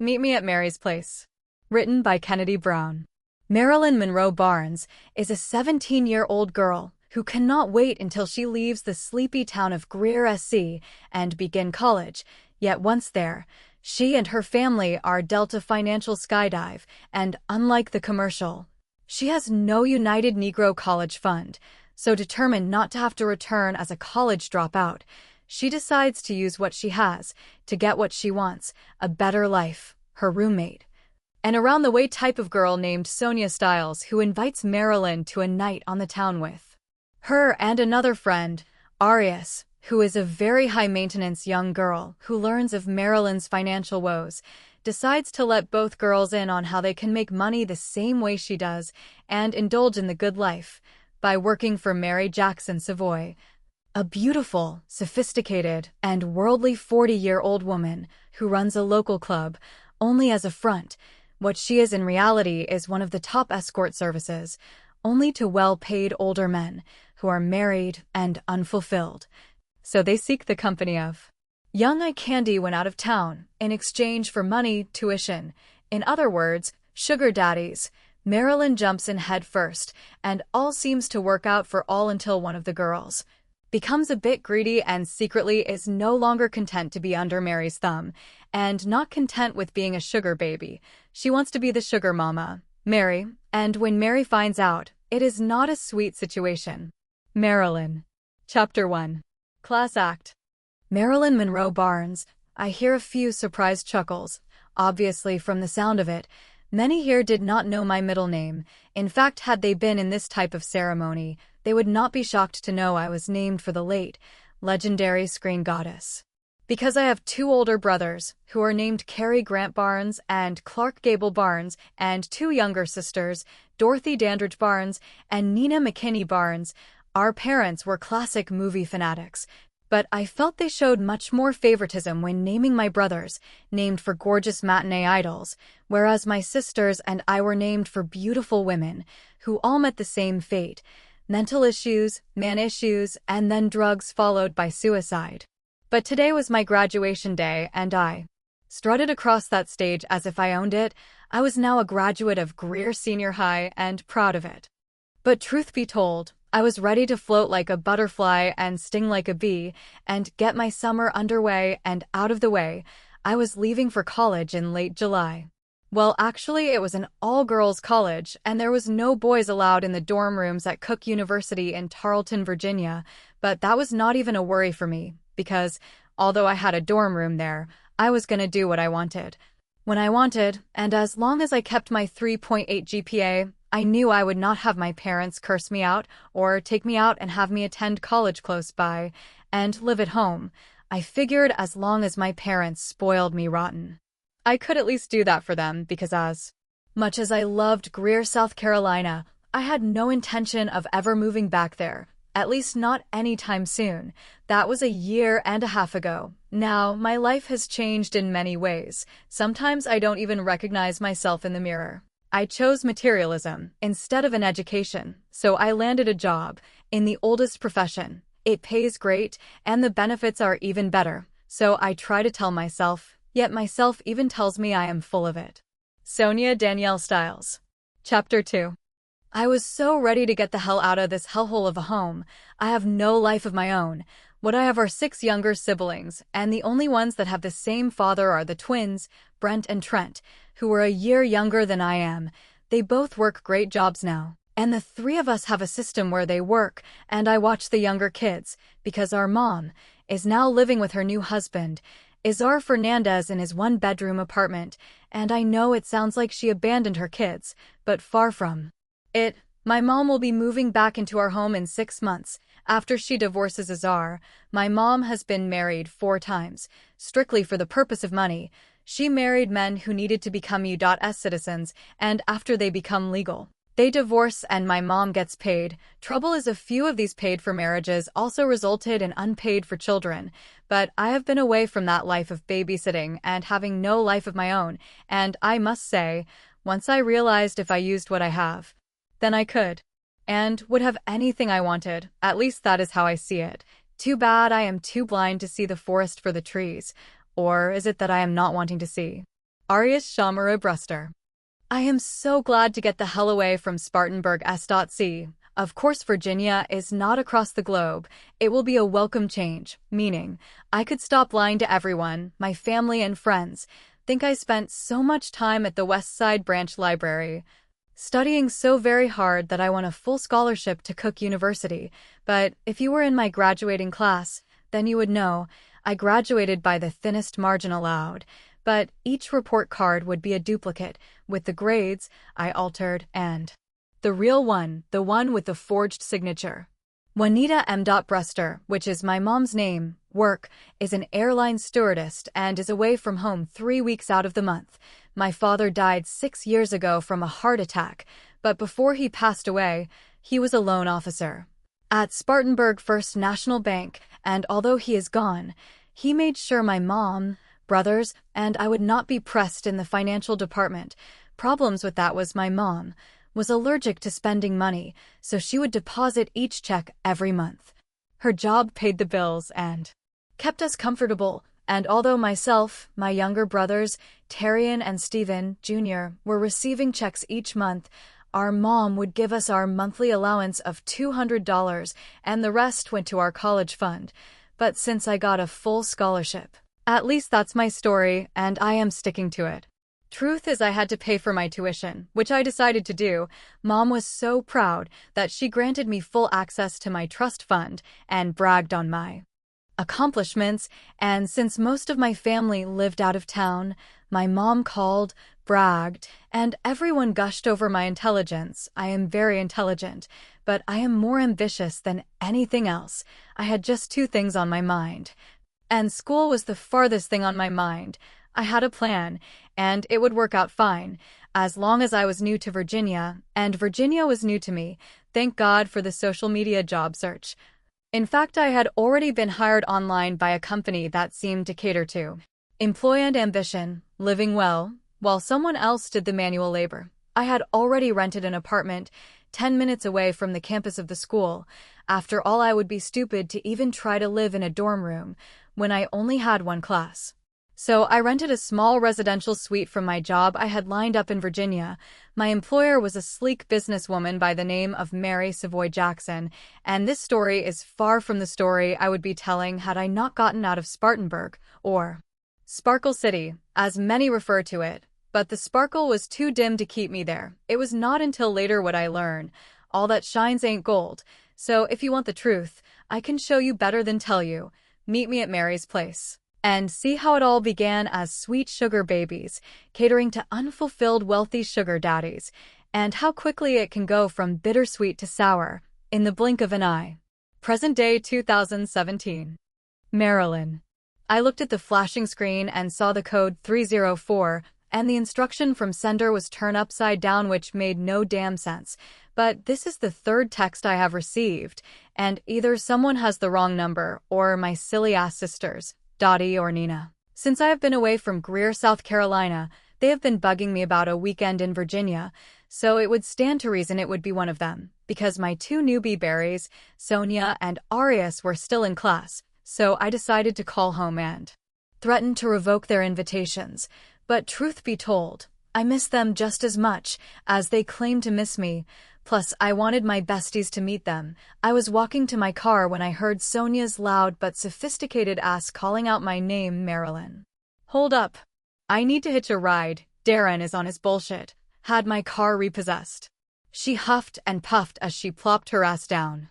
Meet Me at Mary's Place. Written by Kennedy Brown. Marilyn Monroe Barnes is a 17-year-old girl who cannot wait until she leaves the sleepy town of Greer SC and begin college. Yet once there, she and her family are dealt a financial skydive, and unlike the commercial, she has no United Negro College fund. So determined not to have to return as a college dropout, she decides to use what she has to get what she wants, a better life, her roommate. An around-the-way type of girl named Sonya Styles who invites Marilyn to a night on the town with her and another friend, Arias, who is a very high-maintenance young girl who learns of Marilyn's financial woes, decides to let both girls in on how they can make money the same way she does and indulge in the good life by working for Mary Jackson Savoy, a beautiful, sophisticated, and worldly 40-year-old woman who runs a local club only as a front. What she is in reality is one of the top escort services, only to well-paid older men who are married and unfulfilled. So they seek the company of young eye candy when out of town, in exchange for money, tuition. In other words, sugar daddies. Marilyn jumps in head first, and all seems to work out for all until one of the girls becomes a bit greedy and secretly is no longer content to be under Mary's thumb, and not content with being a sugar baby. She wants to be the sugar mama, Mary, and when Mary finds out, it is not a sweet situation. Marilyn. Chapter 1. Class Act. Marilyn Monroe Barnes. I hear a few surprised chuckles. Obviously, from the sound of it, many here did not know my middle name. In fact, had they been in this type of ceremony, they would not be shocked to know I was named for the late, legendary screen goddess. Because I have two older brothers, who are named Cary Grant Barnes and Clark Gable Barnes, and two younger sisters, Dorothy Dandridge Barnes and Nina McKinney Barnes. Our parents were classic movie fanatics, but I felt they showed much more favoritism when naming my brothers, named for gorgeous matinee idols, whereas my sisters and I were named for beautiful women, who all met the same fate: mental issues, man issues, and then drugs followed by suicide. But today was my graduation day, and I strutted across that stage as if I owned it. I was now a graduate of Greer Senior High and proud of it. But truth be told, I was ready to float like a butterfly and sting like a bee and get my summer underway and out of the way. I was leaving for college in late July. Well, actually, it was an all-girls college, and there was no boys allowed in the dorm rooms at Cook University in Tarleton, Virginia, but that was not even a worry for me, because, although I had a dorm room there, I was gonna do what I wanted, when I wanted, and as long as I kept my 3.8 GPA, I knew I would not have my parents curse me out or take me out and have me attend college close by and live at home. I figured as long as my parents spoiled me rotten, I could at least do that for them, because as much as I loved Greer, South Carolina, I had no intention of ever moving back there, at least not anytime soon. That was a year and a half ago. Now, my life has changed in many ways. Sometimes I don't even recognize myself in the mirror. I chose materialism instead of an education, so I landed a job in the oldest profession. It pays great, and the benefits are even better, so I try to tell myself, yet myself even tells me I am full of it. Sonya Styles. Chapter 2. I was so ready to get the hell out of this hellhole of a home. I have no life of my own. What I have are 6 younger siblings, and the only ones that have the same father are the twins, Brent and Trent, who are a year younger than I am. They both work great jobs now, and the 3 of us have a system where they work, and I watch the younger kids, because our mom is now living with her new husband, Izar Fernandez, in his 1-bedroom apartment, and I know it sounds like she abandoned her kids, but far from it. My mom will be moving back into our home in 6 months, after she divorces Izar. My mom has been married 4 times, strictly for the purpose of money. She married men who needed to become U.S. citizens, and after they become legal, they divorce and my mom gets paid. Trouble is a few of these paid-for marriages also resulted in unpaid for children, but I have been away from that life of babysitting and having no life of my own, and I must say, once I realized if I used what I have, then I could, and would have anything I wanted. At least that is how I see it. Too bad I am too blind to see the forest for the trees. Or is it that I am not wanting to see? Arias Brewster. I am so glad to get the hell away from Spartanburg SC. Of course, Virginia is not across the globe. It will be a welcome change, meaning I could stop lying to everyone, my family and friends. Think I spent so much time at the West Side Branch Library, studying so very hard that I won a full scholarship to Cook University. But if you were in my graduating class, then you would know I graduated by the thinnest margin allowed. But each report card would be a duplicate, with the grades I altered and the real one, the one with the forged signature. Juanita M. Brewster, which is my mom's name, work, is an airline stewardess and is away from home 3 weeks out of the month. My father died 6 years ago from a heart attack, but before he passed away, he was a loan officer at Spartanburg First National Bank, and although he is gone, he made sure my mom, brothers, and I would not be pressed in the financial department. Problems with that was my mom was allergic to spending money, so she would deposit each check every month. Her job paid the bills and kept us comfortable, and although myself, my younger brothers, Terrian and Stephen, Jr., were receiving checks each month, our mom would give us our monthly allowance of $200, and the rest went to our college fund. But since I got a full scholarship, at least that's my story, and I am sticking to it. Truth is, I had to pay for my tuition, which I decided to do. Mom was so proud that she granted me full access to my trust fund and bragged on my accomplishments, and since most of my family lived out of town, my mom called, bragged, and everyone gushed over my intelligence. I am very intelligent, but I am more ambitious than anything else. I had just 2 things on my mind, and school was the farthest thing on my mind. I had a plan, and it would work out fine, as long as I was new to Virginia, and Virginia was new to me. Thank God for the social media job search. In fact, I had already been hired online by a company that seemed to cater to employ and ambition, living well, while someone else did the manual labor. I had already rented an apartment 10 minutes away from the campus of the school. After all, I would be stupid to even try to live in a dorm room when I only had 1 class. So I rented a small residential suite from my job I had lined up in Virginia. My employer was a sleek businesswoman by the name of Mary Savoy Jackson, and this story is far from the story I would be telling had I not gotten out of Spartanburg, or Sparkle City, as many refer to it. But the sparkle was too dim to keep me there. It was not until later would I learn, all that shines ain't gold. So if you want the truth, I can show you better than tell you. Meet me at Mary's place and see how it all began as sweet sugar babies, catering to unfulfilled wealthy sugar daddies, and how quickly it can go from bittersweet to sour, in the blink of an eye. Present day 2017. Marilyn. I looked at the flashing screen and saw the code 304, and the instruction from sender was turned upside down, which made no damn sense. But this is the 3rd text I have received, and either someone has the wrong number, or my silly-ass sisters, Dottie or Nina. Since I have been away from Greer, South Carolina, they have been bugging me about a weekend in Virginia, so it would stand to reason it would be one of them, because my 2 newbie berries, Sonya and Arias, were still in class, so I decided to call home and threaten to revoke their invitations. But truth be told, I miss them just as much as they claim to miss me. Plus, I wanted my besties to meet them. I was walking to my car when I heard Sonya's loud but sophisticated ass calling out my name, Marilyn. Hold up. I need to hitch a ride. Darren is on his bullshit. Had my car repossessed. She huffed and puffed as she plopped her ass down.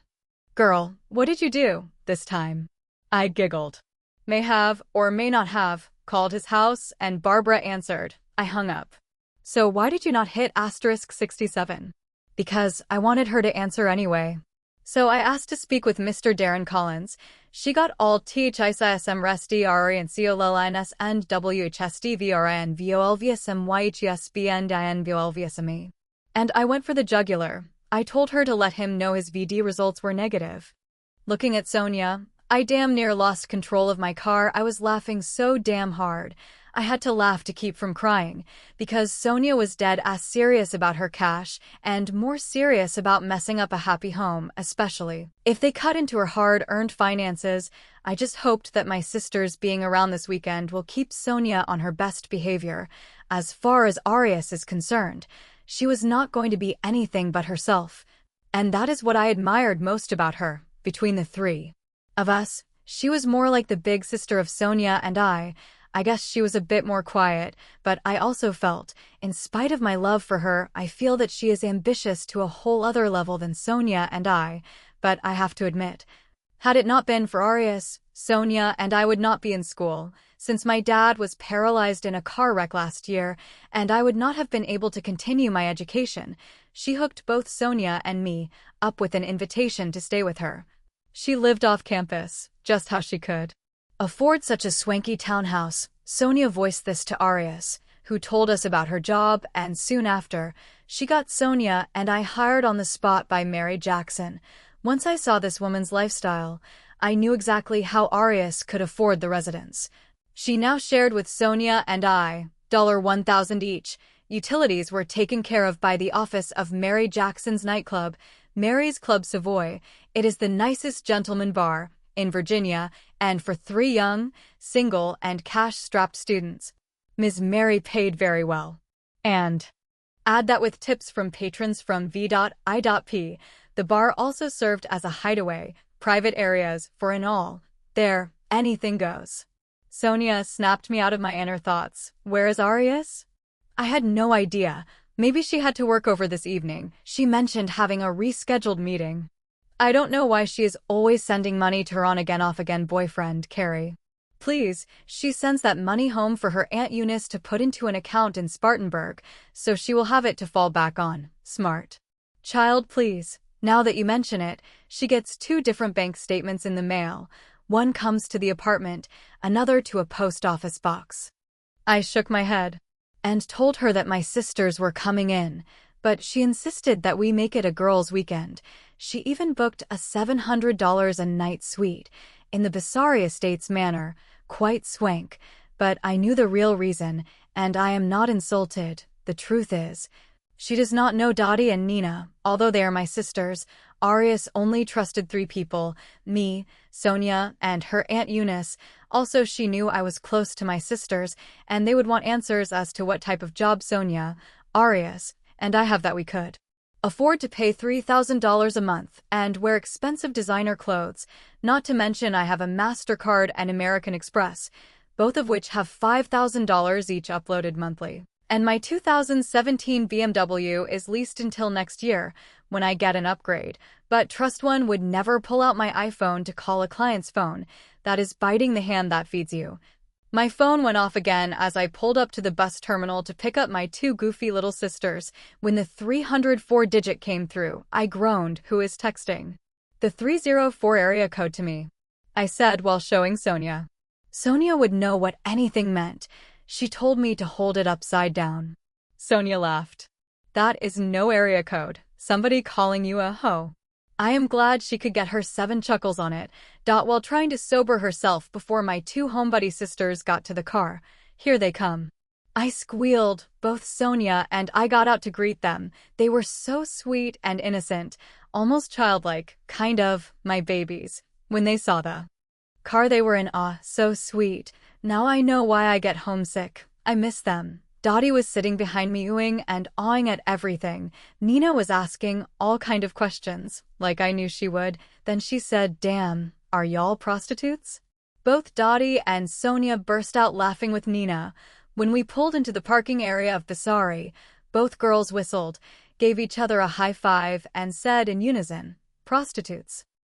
Girl, what did you do this time? I giggled. May have, or may not have, called his house, and Barbara answered. I hung up. So why did you not hit *67? Because I wanted her to answer anyway. So I asked to speak with Mr. Darren Collins. She got all THISM RESDRE and COLLINS and WHSDVRN VOLVSMYHSBN VOLVSME. And I went for the jugular. I told her to let him know his VD results were negative. Looking at Sonya, I damn near lost control of my car. I was laughing so damn hard. I had to laugh to keep from crying, because Sonya was dead-ass serious about her cash, and more serious about messing up a happy home, especially if they cut into her hard-earned finances. I just hoped that my sisters being around this weekend will keep Sonya on her best behavior. as far as Arias is concerned, she was not going to be anything but herself. And that is what I admired most about her. Between the three of us, she was more like the big sister of Sonya and I guess she was a bit more quiet, but I also felt, in spite of my love for her, I feel that she is ambitious to a whole other level than Sonya and but I have to admit, had it not been for Arias, Sonya and I would not be in school, since my dad was paralyzed in a car wreck last year, and I would not have been able to continue my education. She hooked both Sonya and me up with an invitation to stay with her. She lived off campus, just how she could afford such a swanky townhouse. Sonya voiced this to Arias, who told us about her job, and soon after, she got Sonya and I hired on the spot by Mary Jackson. Once I saw this woman's lifestyle, I knew exactly how Arias could afford the residence. She now shared with Sonya and I, $1,000 each. Utilities were taken care of by the office of Mary Jackson's nightclub, Mary's Club Savoy. It is the nicest gentleman bar in Virginia, and for 3 young, single, and cash-strapped students, Ms. Mary paid very well. And add that with tips from patrons from V.I.P., the bar also served as a hideaway, private areas for an all. There, anything goes. Sonya snapped me out of my inner thoughts. Where is Arias? I had no idea. Maybe she had to work over this evening. She mentioned having a rescheduled meeting. I don't know why she is always sending money to her on-again off-again boyfriend, Carrie. Please, she sends that money home for her Aunt Eunice to put into an account in Spartanburg, so she will have it to fall back on. Smart child, please. Now that you mention it, she gets 2 different bank statements in the mail. One comes to the apartment, another to a post office box. I shook my head and told her that my sisters were coming in, but she insisted that we make it a girls' weekend. She even booked a $700 a night suite in the Basari Estates manor, quite swank, but I knew the real reason, and I am not insulted. The truth is, she does not know Dottie and Nina, although they are my sisters. Arias only trusted 3 people, me, Sonya, and her Aunt Eunice. Also, she knew I was close to my sisters, and they would want answers as to what type of job Sonya, Arias, and I have that we could afford to pay $3,000 a month and wear expensive designer clothes. Not to mention I have a MasterCard and American Express, both of which have $5,000 each uploaded monthly. And my 2017 BMW is leased until next year, when I get an upgrade. But trust one would never pull out my iPhone to call a client's phone. That is biting the hand that feeds you. My phone went off again as I pulled up to the bus terminal to pick up my 2 goofy little sisters. When the 304 digit came through, I groaned. Who is texting the 304 area code to me? I said while showing Sonya. Sonya would know what anything meant. She told me to hold it upside down. Sonya laughed. That is no area code. Somebody calling you a hoe. I am glad she could get her 7 chuckles on it, while trying to sober herself before my 2 homebuddy sisters got to the car. Here they come. I squealed. Both Sonya and I got out to greet them. They were so sweet and innocent, almost childlike, kind of, my babies. When they saw the car they were in awe, so sweet. Now I know why I get homesick. I miss them. Dottie was sitting behind me oohing and awing at everything. Nina was asking all kind of questions, like I knew she would. Then she said, "Damn, are y'all prostitutes?" Both Dottie and Sonya burst out laughing with Nina. When we pulled into the parking area of Basari, both girls whistled, gave each other a high five, and said in unison, "Prostitutes."